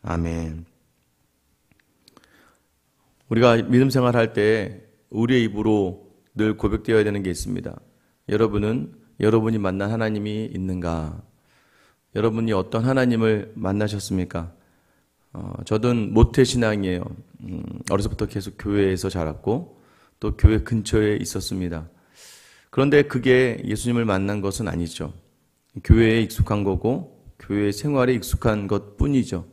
아멘. 우리가 믿음 생활할 때 우리의 입으로 늘 고백되어야 되는 게 있습니다. 여러분은 여러분이 만난 하나님이 있는가? 여러분이 어떤 하나님을 만나셨습니까? 저는 모태신앙이에요. 어려서부터 계속 교회에서 자랐고 또 교회 근처에 있었습니다. 그런데 그게 예수님을 만난 것은 아니죠. 교회에 익숙한 거고 교회 생활에 익숙한 것 뿐이죠.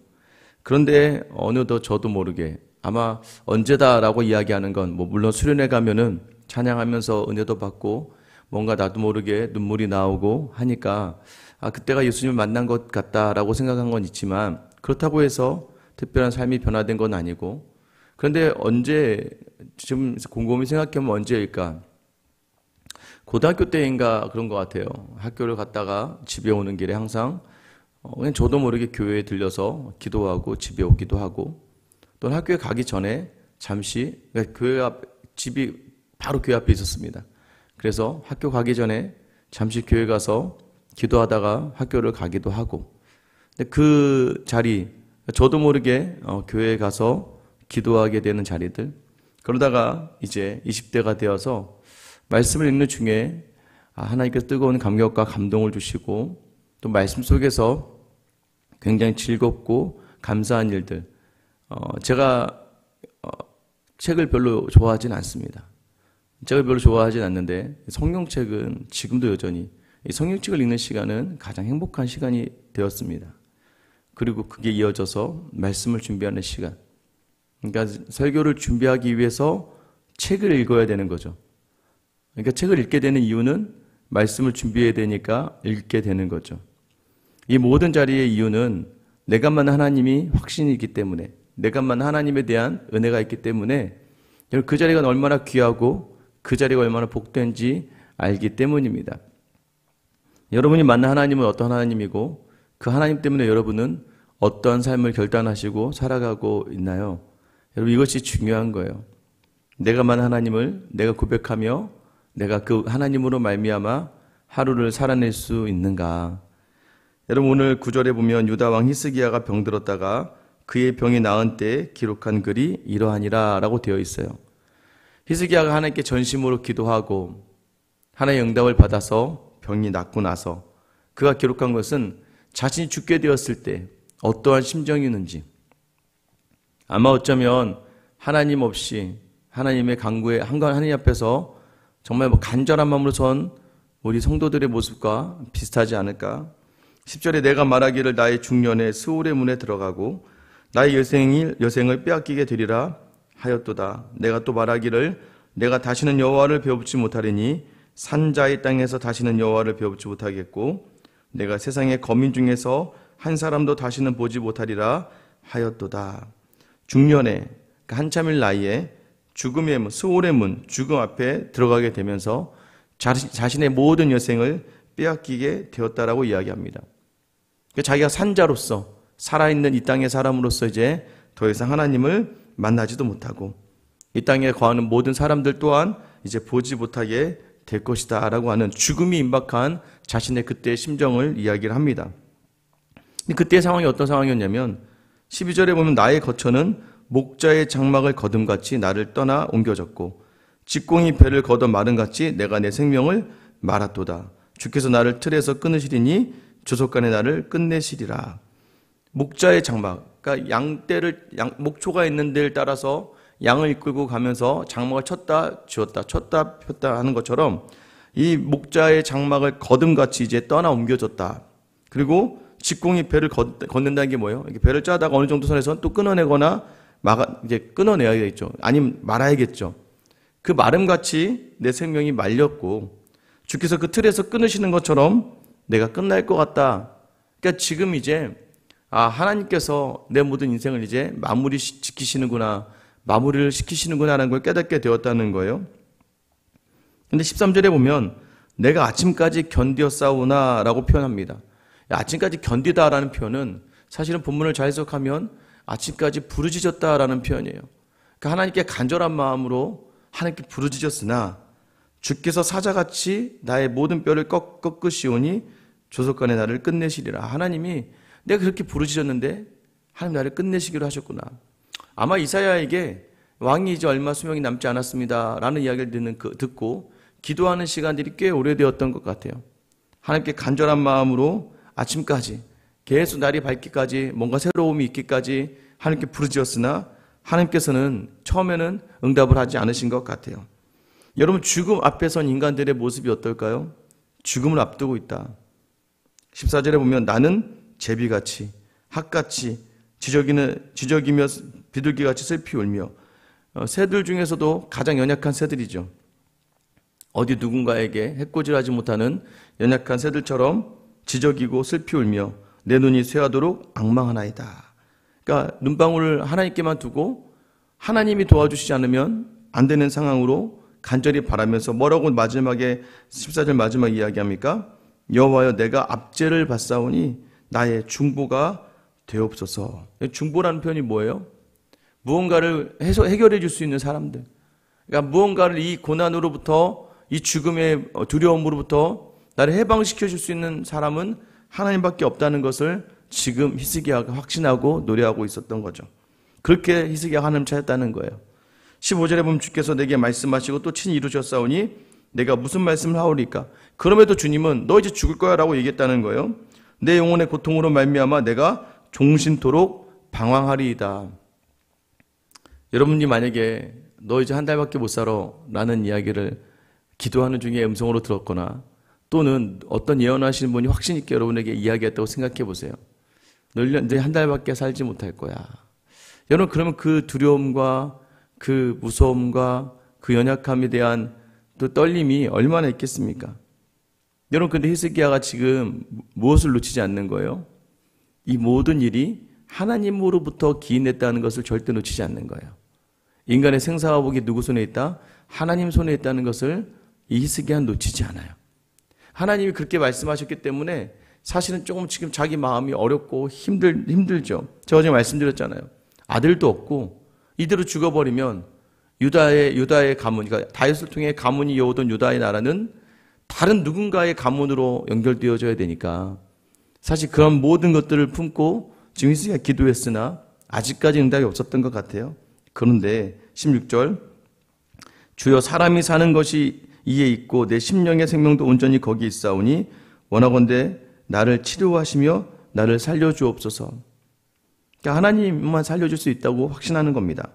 그런데 어느덧 저도 모르게 아마 언제다라고 이야기하는 건 물론 수련회 가면은 찬양하면서 은혜도 받고 뭔가 나도 모르게 눈물이 나오고 하니까 그때가 예수님을 만난 것 같다라고 생각한 건 있지만 그렇다고 해서 특별한 삶이 변화된 건 아니고 그런데 언제 지금 곰곰이 생각해보면 언제일까? 고등학교 때인가 그런 것 같아요. 학교를 갔다가 집에 오는 길에 항상 그냥 저도 모르게 교회에 들려서 기도하고 집에 오기도 하고 또는 학교에 가기 전에 잠시 교회 앞 집이 바로 교회 앞에 있었습니다. 그래서 학교 가기 전에 잠시 교회 가서 기도하다가 학교를 가기도 하고 근데 그 자리 저도 모르게 교회에 가서 기도하게 되는 자리들 그러다가 이제 20대가 되어서 말씀을 읽는 중에 하나님께서 뜨거운 감격과 감동을 주시고 또 말씀 속에서 굉장히 즐겁고 감사한 일들 제가 책을 별로 좋아하진 않습니다. 책을 별로 좋아하진 않는데 성경책은 지금도 여전히 성경책을 읽는 시간은 가장 행복한 시간이 되었습니다. 그리고 그게 이어져서 말씀을 준비하는 시간 그러니까 설교를 준비하기 위해서 책을 읽어야 되는 거죠. 그러니까 책을 읽게 되는 이유는 말씀을 준비해야 되니까 읽게 되는 거죠. 이 모든 자리의 이유는 내가 만난 하나님이 확신이 있기 때문에 내가 만난 하나님에 대한 은혜가 있기 때문에 그 자리가 얼마나 귀하고 그 자리가 얼마나 복된지 알기 때문입니다. 여러분이 만난 하나님은 어떤 하나님이고 그 하나님 때문에 여러분은 어떠한 삶을 결단하시고 살아가고 있나요? 여러분 이것이 중요한 거예요. 내가 만난 하나님을 내가 고백하며 내가 그 하나님으로 말미암아 하루를 살아낼 수 있는가? 여러분 오늘 9절에 보면 유다 왕 히스기야가 병들었다가 그의 병이 나은 때에 기록한 글이 이러하니라 라고 되어 있어요. 히스기야가 하나님께 전심으로 기도하고 하나님의 응답을 받아서 병이 낫고 나서 그가 기록한 것은 자신이 죽게 되었을 때 어떠한 심정이었는지 아마 어쩌면 하나님 없이 하나님의 강구에 하나님 앞에서 정말 간절한 마음으로 선 우리 성도들의 모습과 비슷하지 않을까? 10절에 내가 말하기를 나의 중년에 스올의 문에 들어가고 나의 여생을 빼앗기게 되리라 하였도다. 내가 또 말하기를 내가 다시는 여호와를 배워보지 못하리니 산자의 땅에서 다시는 여호와를 배워보지 못하겠고 내가 세상의 거민 중에서 한 사람도 다시는 보지 못하리라 하였도다. 중년에 한참일 나이에 죽음의 문, 스올의 문, 죽음 앞에 들어가게 되면서 자신의 모든 여생을 빼앗기게 되었다라고 이야기합니다. 자기가 산자로서 살아있는 이 땅의 사람으로서 이제 더 이상 하나님을 만나지도 못하고 이 땅에 거하는 모든 사람들 또한 이제 보지 못하게 될 것이다 라고 하는 죽음이 임박한 자신의 그때의 심정을 이야기를 합니다. 그때의 상황이 어떤 상황이었냐면 12절에 보면 나의 거처는 목자의 장막을 거둠같이 나를 떠나 옮겨졌고 직공이 배를 걷어 마른같이 내가 내 생명을 말았도다. 주께서 나를 틀에서 끊으시리니 조속간에 나를 끝내시리라. 목자의 장막, 그러니까 목초가 있는 데를 따라서 양을 이끌고 가면서 장막을 쳤다 쥐었다 쳤다 폈다 하는 것처럼 이 목자의 장막을 거둠같이 이제 떠나 옮겨졌다. 그리고 직공이 배를 걷는다는 게 뭐예요? 이렇게 배를 짜다가 어느 정도 선에서 또 끊어내거나 이제 끊어내야겠죠. 아니면 말아야겠죠. 그 마름같이 내 생명이 말렸고 주께서 그 틀에서 끊으시는 것처럼 내가 끝날 것 같다. 그러니까 지금 이제 하나님께서 내 모든 인생을 이제 마무리를 시키시는구나라는 걸 깨닫게 되었다는 거예요. 근데 13절에 보면 내가 아침까지 견디었사오나라고 표현합니다. 아침까지 견디다라는 표현은 사실은 본문을 잘 해석하면 아침까지 부르짖었다라는 표현이에요. 그러니까 하나님께 간절한 마음으로 하나님께 부르짖었으나 주께서 사자같이 나의 모든 뼈를 꺾으시오니 조속간에 나를 끝내시리라. 하나님이 내가 그렇게 부르짖었는데 하나님 나를 끝내시기로 하셨구나. 아마 이사야에게 왕이 이제 얼마 수명이 남지 않았습니다 라는 이야기를 듣고 기도하는 시간들이 꽤 오래되었던 것 같아요. 하나님께 간절한 마음으로 아침까지 계속 날이 밝기까지 뭔가 새로움이 있기까지 하나님께 부르짖었으나 하나님께서는 처음에는 응답을 하지 않으신 것 같아요. 여러분, 죽음 앞에 선 인간들의 모습이 어떨까요? 죽음을 앞두고 있다. 14절에 보면 나는 제비같이 학같이 지저귀며 비둘기같이 슬피 울며, 새들 중에서도 가장 연약한 새들이죠. 어디 누군가에게 해코지하지 못하는 연약한 새들처럼 지저귀고 슬피 울며 내 눈이 쇠하도록 앙망하나이다. 그러니까 눈방울을 하나님께만 두고 하나님이 도와주시지 않으면 안 되는 상황으로 간절히 바라면서 뭐라고 마지막에 14절 마지막 이야기합니까? 여호와여 내가 압제를 받사오니 나의 중보가 되옵소서. 중보라는 표현이 뭐예요? 무언가를 해결해 줄 수 있는 사람들. 그러니까 무언가를 이 고난으로부터 이 죽음의 두려움으로부터 나를 해방시켜 줄 수 있는 사람은 하나님밖에 없다는 것을 지금 히스기야가 확신하고 노래하고 있었던 거죠. 그렇게 히스기야가 하나님을 찾았다는 거예요. 15절에 보면 주께서 내게 말씀하시고 또 친히 이루셨사오니 내가 무슨 말씀을 하오리까? 그럼에도 주님은 너 이제 죽을 거야 라고 얘기했다는 거예요. 내 영혼의 고통으로 말미암아 내가 종신토록 방황하리이다. 여러분이 만약에 너 이제 한 달밖에 못 살아 라는 이야기를 기도하는 중에 음성으로 들었거나 또는 어떤 예언하시는 분이 확신 있게 여러분에게 이야기했다고 생각해 보세요. 너 이제 한 달밖에 살지 못할 거야. 여러분, 그러면 그 두려움과 그 무서움과 그 연약함에 대한 또 떨림이 얼마나 있겠습니까? 여러분, 근데 히스기야가 지금 무엇을 놓치지 않는 거예요? 이 모든 일이 하나님으로부터 기인했다는 것을 절대 놓치지 않는 거예요. 인간의 생사화복이 누구 손에 있다? 하나님 손에 있다는 것을 이 히스기야는 놓치지 않아요. 하나님이 그렇게 말씀하셨기 때문에 사실은 조금 지금 자기 마음이 어렵고 힘들죠. 제가 어제 말씀드렸잖아요. 아들도 없고 이대로 죽어버리면 유다의 가문, 그러니까 다윗을 통해 가문이 이어오던 유다의 나라는 다른 누군가의 가문으로 연결되어져야 되니까 사실 그런 모든 것들을 품고 지금 히스기야가 기도했으나 아직까지 응답이 없었던 것 같아요. 그런데 16절 주여 사람이 사는 것이 이에 있고 내 심령의 생명도 온전히 거기 있사오니 원하건대 나를 치료하시며 나를 살려주옵소서. 그러니까 하나님만 살려줄 수 있다고 확신하는 겁니다.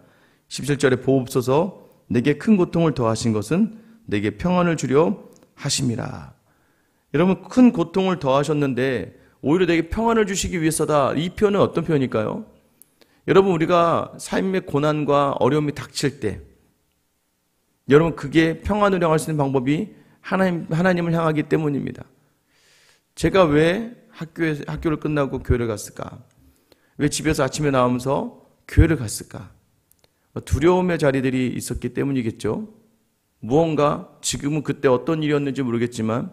17절에 보옵소서 내게 큰 고통을 더하신 것은 내게 평안을 주려 하심이라. 여러분, 큰 고통을 더하셨는데 오히려 내게 평안을 주시기 위해서다. 이 표현은 어떤 표현일까요? 여러분, 우리가 삶의 고난과 어려움이 닥칠 때 여러분, 그게 평안을 향할 수 있는 방법이 하나님을 향하기 때문입니다. 제가 왜 학교를 끝나고 교회를 갔을까? 왜 집에서 아침에 나오면서 교회를 갔을까? 두려움의 자리들이 있었기 때문이겠죠. 무언가 지금은 그때 어떤 일이었는지 모르겠지만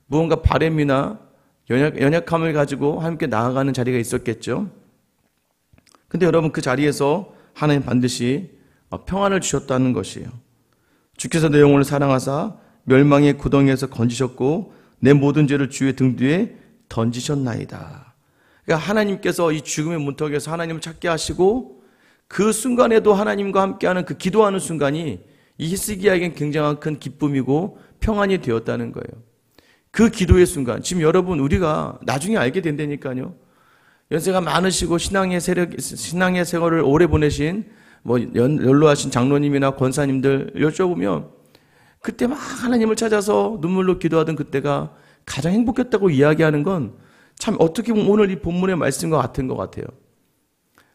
무언가 바램이나 연약함을 가지고 함께 나아가는 자리가 있었겠죠. 근데 여러분, 그 자리에서 하나님 반드시 평안을 주셨다는 것이에요. 주께서 내 영혼을 사랑하사 멸망의 구덩이에서 건지셨고 내 모든 죄를 주의 등 뒤에 던지셨나이다. 그러니까 하나님께서 이 죽음의 문턱에서 하나님을 찾게 하시고 그 순간에도 하나님과 함께하는 그 기도하는 순간이 이 히스기야에겐 굉장한 큰 기쁨이고 평안이 되었다는 거예요. 그 기도의 순간, 지금 여러분 우리가 나중에 알게 된다니까요. 연세가 많으시고 신앙의 세월을 오래 보내신 연로하신 장로님이나 권사님들 여쭤보면 그때 막 하나님을 찾아서 눈물로 기도하던 그때가 가장 행복했다고 이야기하는 건 참 어떻게 보면 오늘 이 본문의 말씀과 같은 것 같아요.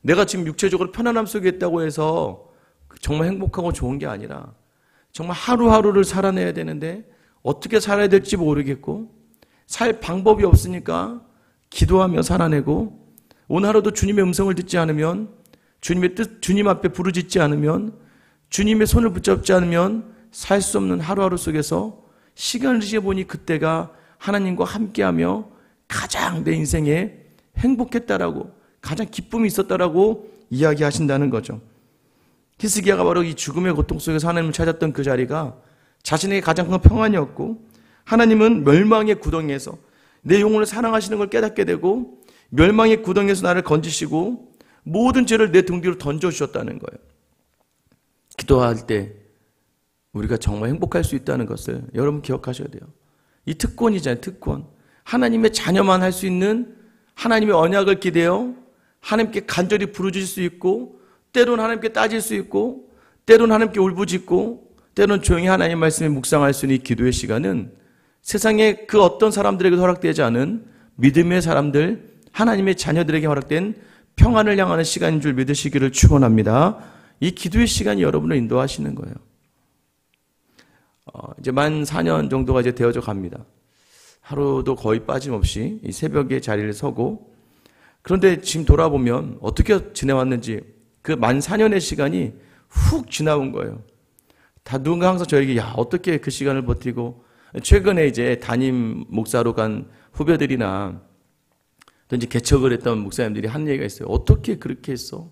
내가 지금 육체적으로 편안함 속에 있다고 해서 정말 행복하고 좋은 게 아니라 정말 하루하루를 살아내야 되는데 어떻게 살아야 될지 모르겠고 살 방법이 없으니까 기도하며 살아내고 오늘 하루도 주님의 음성을 듣지 않으면 주님의 뜻, 주님 앞에 부르짖지 않으면 주님의 손을 붙잡지 않으면 살 수 없는 하루하루 속에서 시간을 지어보니 그때가 하나님과 함께하며 가장 내 인생에 행복했다라고 가장 기쁨이 있었다라고 이야기하신다는 거죠. 히스기야가 바로 이 죽음의 고통 속에서 하나님을 찾았던 그 자리가 자신에게 가장 큰 평안이었고 하나님은 멸망의 구덩이에서 내 영혼을 사랑하시는 걸 깨닫게 되고 멸망의 구덩이에서 나를 건지시고 모든 죄를 내 등 뒤로 던져주셨다는 거예요. 기도할 때 우리가 정말 행복할 수 있다는 것을 여러분 기억하셔야 돼요. 이 특권이잖아요. 특권. 하나님의 자녀만 할 수 있는 하나님의 언약을 기대어 하나님께 간절히 부르짖을 수 있고, 때로는 하나님께 따질 수 있고, 때로는 하나님께 울부짖고, 때로는 조용히 하나님 말씀에 묵상할 수 있는 이 기도의 시간은 세상에 그 어떤 사람들에게도 허락되지 않은 믿음의 사람들, 하나님의 자녀들에게 허락된 평안을 향하는 시간인 줄 믿으시기를 축원합니다. 이 기도의 시간이 여러분을 인도하시는 거예요. 이제 만 4년 정도가 이제 되어져 갑니다. 하루도 거의 빠짐없이 이 새벽에 자리를 서고, 그런데 지금 돌아보면 어떻게 지내왔는지 그 만 4년의 시간이 훅 지나온 거예요. 다 누군가 항상 저에게 야 어떻게 그 시간을 버티고, 최근에 이제 담임 목사로 간 후배들이나 또 이제 개척을 했던 목사님들이 한 얘기가 있어요. 어떻게 그렇게 했어?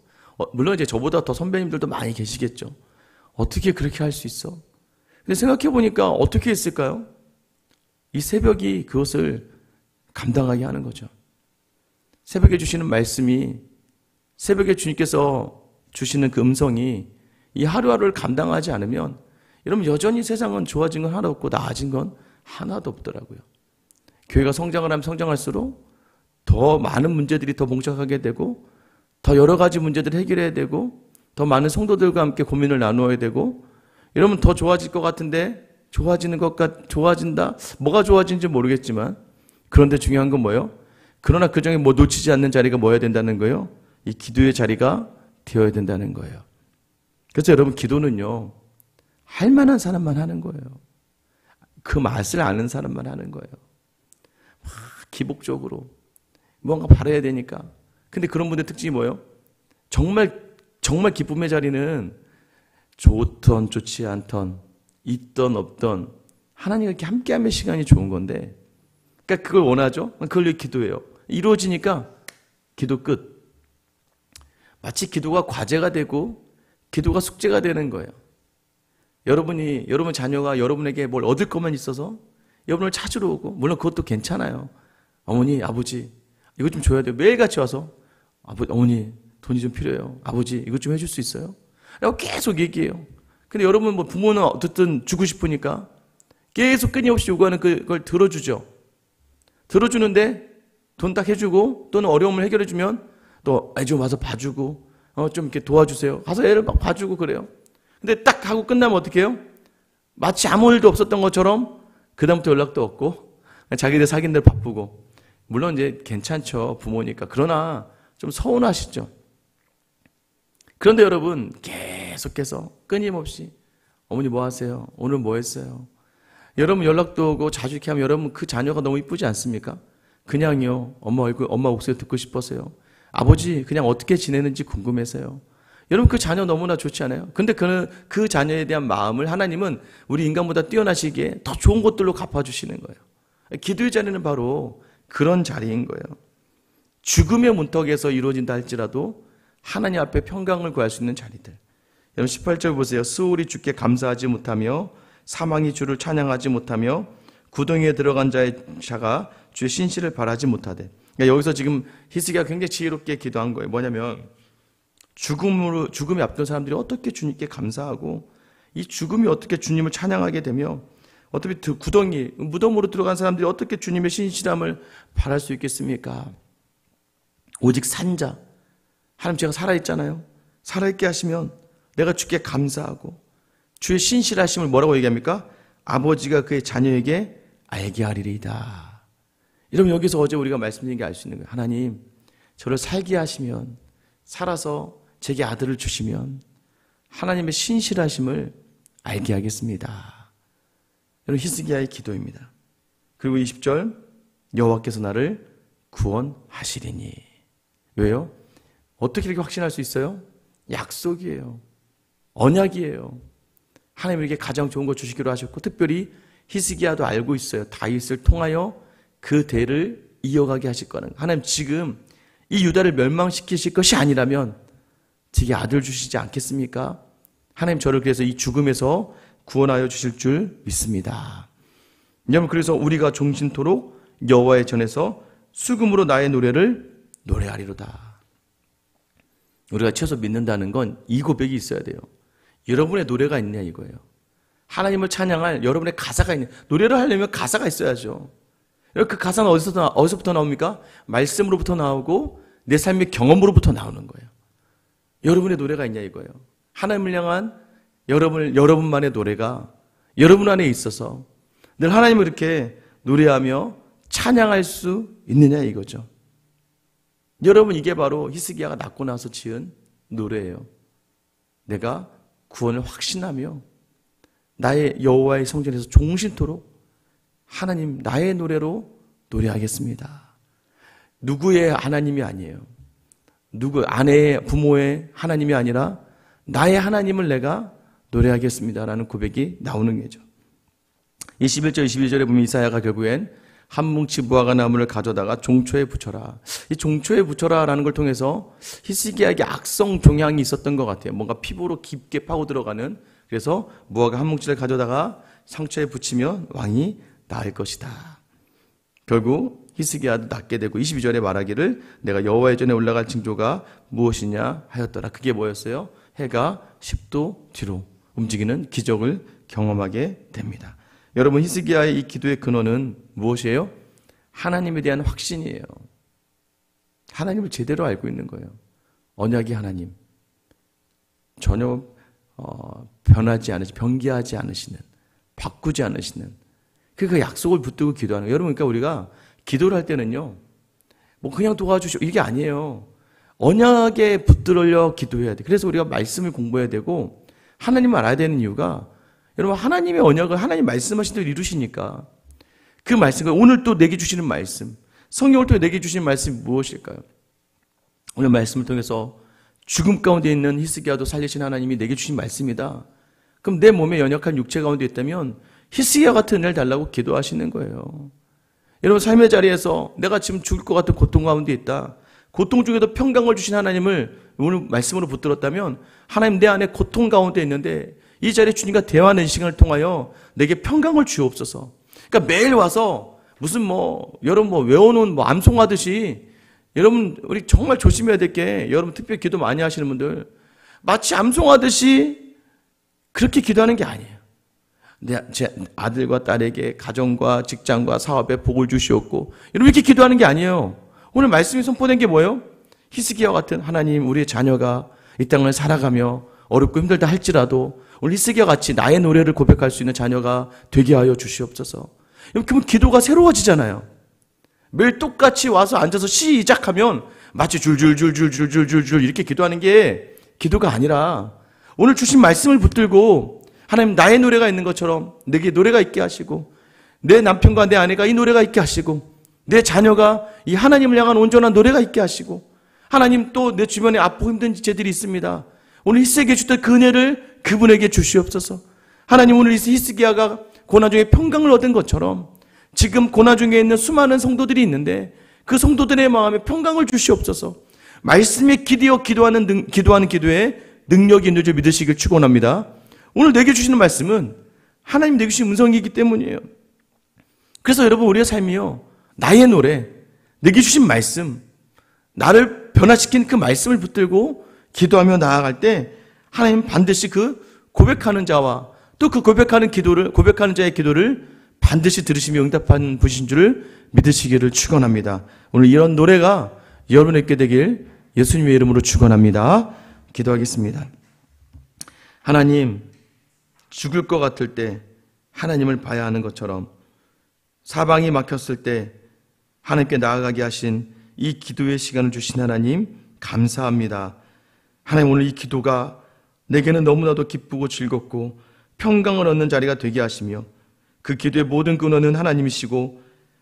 물론 이제 저보다 더 선배님들도 많이 계시겠죠. 어떻게 그렇게 할 수 있어? 근데 생각해 보니까 어떻게 했을까요? 이 새벽이 그것을 감당하게 하는 거죠. 새벽에 주시는 말씀이, 새벽에 주님께서 주시는 그 음성이 이 하루하루를 감당하지 않으면 여러분 여전히 세상은 좋아진 건 하나도 없고 나아진 건 하나도 없더라고요. 교회가 성장을 하면 성장할수록 더 많은 문제들이 더 봉착하게 되고, 더 여러 가지 문제들을 해결해야 되고, 더 많은 성도들과 함께 고민을 나누어야 되고, 여러분 더 좋아질 것 같은데 좋아진다? 뭐가 좋아진지 모르겠지만, 그런데 중요한 건 뭐예요? 그러나 그 중에 뭐 놓치지 않는 자리가 뭐여야 된다는 거예요? 이 기도의 자리가 되어야 된다는 거예요. 그래서 여러분 기도는요, 할 만한 사람만 하는 거예요. 그 맛을 아는 사람만 하는 거예요. 막 기복적으로 뭔가 바라야 되니까. 근데 그런 분들의 특징이 뭐예요? 정말 기쁨의 자리는 좋던 좋지 않던, 있던 없던 하나님과 이렇게 함께하는 시간이 좋은 건데, 그러니까 그걸 원하죠? 그걸 위해 기도해요. 이루어지니까 기도 끝. 마치 기도가 과제가 되고 기도가 숙제가 되는 거예요. 여러분 자녀가 여러분에게 뭘 얻을 것만 있어서 여러분을 찾으러 오고, 물론 그것도 괜찮아요. 어머니, 아버지, 이거 좀 줘야 돼요. 매일같이 와서 어머니, 돈이 좀 필요해요. 아버지, 이것 좀 해줄 수 있어요? 라고 계속 얘기해요. 근데 여러분 부모는 어쨌든 주고 싶으니까 계속 끊임없이 요구하는 그걸 들어주죠. 들어주는데 돈 딱 해주고, 또는 어려움을 해결해주면 또 애 좀 와서 봐주고, 좀 이렇게 도와주세요. 가서 애를 막 봐주고 그래요. 근데 딱 하고 끝나면 어떻게 해요? 마치 아무 일도 없었던 것처럼 그다음부터 연락도 없고, 자기들 사귄 대로 바쁘고. 물론 이제 괜찮죠, 부모니까. 그러나 좀 서운하시죠. 그런데 여러분 계속해서 끊임없이 어머니 뭐 하세요? 오늘 뭐 했어요? 여러분 연락도 오고 자주 이렇게 하면 여러분 그 자녀가 너무 이쁘지 않습니까? 그냥요, 엄마 목소리 듣고 싶어서요. 아버지 그냥 어떻게 지내는지 궁금해서요. 여러분 그 자녀 너무나 좋지 않아요? 근데 그 자녀에 대한 마음을 하나님은 우리 인간보다 뛰어나시기에 더 좋은 것들로 갚아주시는 거예요. 기도의 자리는 바로 그런 자리인 거예요. 죽음의 문턱에서 이루어진다 할지라도 하나님 앞에 평강을 구할 수 있는 자리들. 여러분 18절 보세요. 스올이 주께 감사하지 못하며 사망이 주를 찬양하지 못하며 구덩이에 들어간 자가 주의 신실을 바라지 못하되. 그러니까 여기서 지금 히스기야가 굉장히 지혜롭게 기도한 거예요. 뭐냐면 죽음이 앞둔 사람들이 어떻게 주님께 감사하고, 이 죽음이 어떻게 주님을 찬양하게 되며, 어떻게 구덩이 무덤으로 들어간 사람들이 어떻게 주님의 신실함을 바랄 수 있겠습니까? 오직 산자 하나님, 제가 살아있잖아요. 살아있게 하시면 내가 주께 감사하고, 주의 신실하심을 뭐라고 얘기합니까? 아버지가 그의 자녀에게 알게 하리이다. 여러분 여기서 어제 우리가 말씀드린 게 알 수 있는 거예요. 하나님, 저를 살게 하시면, 살아서 제게 아들을 주시면 하나님의 신실하심을 알게 하겠습니다. 여러분 히스기야의 기도입니다. 그리고 20절, 여호와께서 나를 구원하시리니. 왜요? 어떻게 이렇게 확신할 수 있어요? 약속이에요. 언약이에요. 하나님에게 가장 좋은 거 주시기로 하셨고, 특별히 히스기야도 알고 있어요. 다윗을 통하여 그 대를 이어가게 하실 거는. 하나님 지금 이 유다를 멸망시키실 것이 아니라면 제게 아들 주시지 않겠습니까? 하나님 저를 그래서 이 죽음에서 구원하여 주실 줄 믿습니다. 여러분 그래서 우리가 종신토록 여호와의 전에서 수금으로 나의 노래를 노래하리로다. 우리가 최소 믿는다는 건 이 고백이 있어야 돼요. 여러분의 노래가 있냐 이거예요. 하나님을 찬양할 여러분의 가사가 있냐. 노래를 하려면 가사가 있어야죠. 그 가사는 어디서부터 나옵니까? 말씀으로부터 나오고 내 삶의 경험으로부터 나오는 거예요. 여러분의 노래가 있냐 이거예요. 하나님을 향한 여러분만의 노래가 여러분 안에 있어서 늘 하나님을 이렇게 노래하며 찬양할 수 있느냐 이거죠. 여러분, 이게 바로 히스기야가 낳고 나서 지은 노래예요. 내가 구원을 확신하며 나의 여호와의 성전에서 종신토록 하나님 나의 노래로 노래하겠습니다. 누구의 하나님이 아니에요. 아내의 부모의 하나님이 아니라 나의 하나님을 내가 노래하겠습니다라는 고백이 나오는 거죠. 21절 22절에 보면 이사야가 결국엔 한 뭉치 무화과 나무를 가져다가 종초에 붙여라. 이 종초에 붙여라라는 걸 통해서 히스기야에게 악성 종양이 있었던 것 같아요. 뭔가 피부로 깊게 파고 들어가는. 그래서 무화과 한 뭉치를 가져다가 상처에 붙이면 왕이 나을 것이다. 결국 히스기야도 낫게 되고 22절에 말하기를 내가 여호와의 전에 올라갈 징조가 무엇이냐 하였더라. 그게 뭐였어요? 해가 10도 뒤로 움직이는 기적을 경험하게 됩니다. 여러분, 히스기야의 이 기도의 근원은 무엇이에요? 하나님에 대한 확신이에요. 하나님을 제대로 알고 있는 거예요. 언약의 하나님. 전혀 변기하지 않으시는, 바꾸지 않으시는 그 약속을 붙들고 기도하는 거예요. 여러분, 그러니까 우리가 기도를 할 때는요, 뭐 그냥 도와주시오 이게 아니에요. 언약에 붙들려 기도해야 돼. 그래서 우리가 말씀을 공부해야 되고 하나님을 알아야 되는 이유가, 여러분, 하나님의 언약을 하나님 말씀하신 대로 이루시니까 그 말씀을 오늘 또 내게 주시는 말씀, 성경을 통해 내게 주시는 말씀이 무엇일까요? 오늘 말씀을 통해서 죽음 가운데 있는 히스기야도 살리신 하나님이 내게 주신 말씀이다. 그럼 내 몸에 연약한 육체 가운데 있다면 히스기야 같은 은혜를 달라고 기도하시는 거예요. 여러분, 삶의 자리에서 내가 지금 죽을 것 같은 고통 가운데 있다. 고통 중에도 평강을 주신 하나님을 오늘 말씀으로 붙들었다면 하나님, 내 안에 고통 가운데 있는데 이 자리에 주님과 대화하는 시간을 통하여 내게 평강을 주옵소서. 그러니까 매일 와서 무슨 여러분 외워놓은 암송하듯이, 여러분 우리 정말 조심해야 될 게, 여러분 특별히 기도 많이 하시는 분들 마치 암송하듯이 그렇게 기도하는 게 아니에요. 제 아들과 딸에게 가정과 직장과 사업에 복을 주시옵고, 여러분 이렇게 기도하는 게 아니에요. 오늘 말씀이 선포된 게 뭐예요? 히스기야와 같은 하나님, 우리의 자녀가 이 땅을 살아가며 어렵고 힘들다 할지라도 오늘 히스기야 같이 나의 노래를 고백할 수 있는 자녀가 되게 하여 주시옵소서. 그러면 기도가 새로워지잖아요. 매일 똑같이 와서 앉아서 시작하면 마치 줄줄줄줄줄줄줄 이렇게 기도하는 게 기도가 아니라, 오늘 주신 말씀을 붙들고 하나님, 나의 노래가 있는 것처럼 내게 노래가 있게 하시고, 내 남편과 내 아내가 이 노래가 있게 하시고, 내 자녀가 이 하나님을 향한 온전한 노래가 있게 하시고, 하나님, 또 내 주변에 아프고 힘든 지체들이 있습니다. 오늘 히스기야에게 주던 그 은혜를 그분에게 주시옵소서. 하나님, 오늘 히스기야가 고난 중에 평강을 얻은 것처럼 지금 고난 중에 있는 수많은 성도들이 있는데 그 성도들의 마음에 평강을 주시옵소서. 말씀에 기도하는 기도에 능력이 있는 줄 믿으시길 축원합니다. 오늘 내게 주시는 말씀은 하나님 내게 주신 음성이기 때문이에요. 그래서 여러분, 우리의 삶이요, 나의 노래, 내게 주신 말씀, 나를 변화시킨 그 말씀을 붙들고 기도하며 나아갈 때 하나님 반드시 그 고백하는 자와 또 그 고백하는 자의 기도를 반드시 들으시며 응답하는 분이신 줄을 믿으시기를 축원합니다. 오늘 이런 노래가 여러분에게 되길 예수님의 이름으로 축원합니다. 기도하겠습니다. 하나님, 죽을 것 같을 때 하나님을 봐야 하는 것처럼 사방이 막혔을 때 하나님께 나아가게 하신 이 기도의 시간을 주신 하나님 감사합니다. 하나님, 오늘 이 기도가 내게는 너무나도 기쁘고 즐겁고 평강을 얻는 자리가 되게 하시며, 그 기도의 모든 근원은 하나님이시고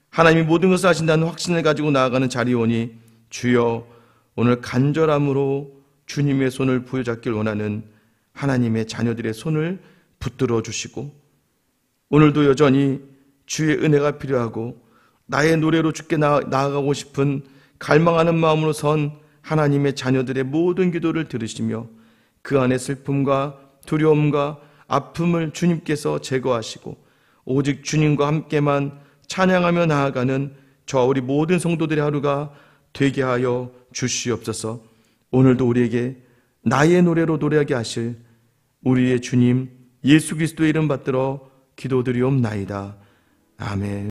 하나님이 모든 것을 하신다는 확신을 가지고 나아가는 자리오니, 주여, 오늘 간절함으로 주님의 손을 부여잡길 원하는 하나님의 자녀들의 손을 붙들어 주시고, 오늘도 여전히 주의 은혜가 필요하고 나의 노래로 주께 나아가고 싶은 갈망하는 마음으로 선 하나님의 자녀들의 모든 기도를 들으시며 그 안에 슬픔과 두려움과 아픔을 주님께서 제거하시고 오직 주님과 함께만 찬양하며 나아가는 저와 우리 모든 성도들의 하루가 되게 하여 주시옵소서. 오늘도 우리에게 나의 노래로 노래하게 하실 우리의 주님 예수 그리스도의 이름 받들어 기도드리옵나이다. 아멘.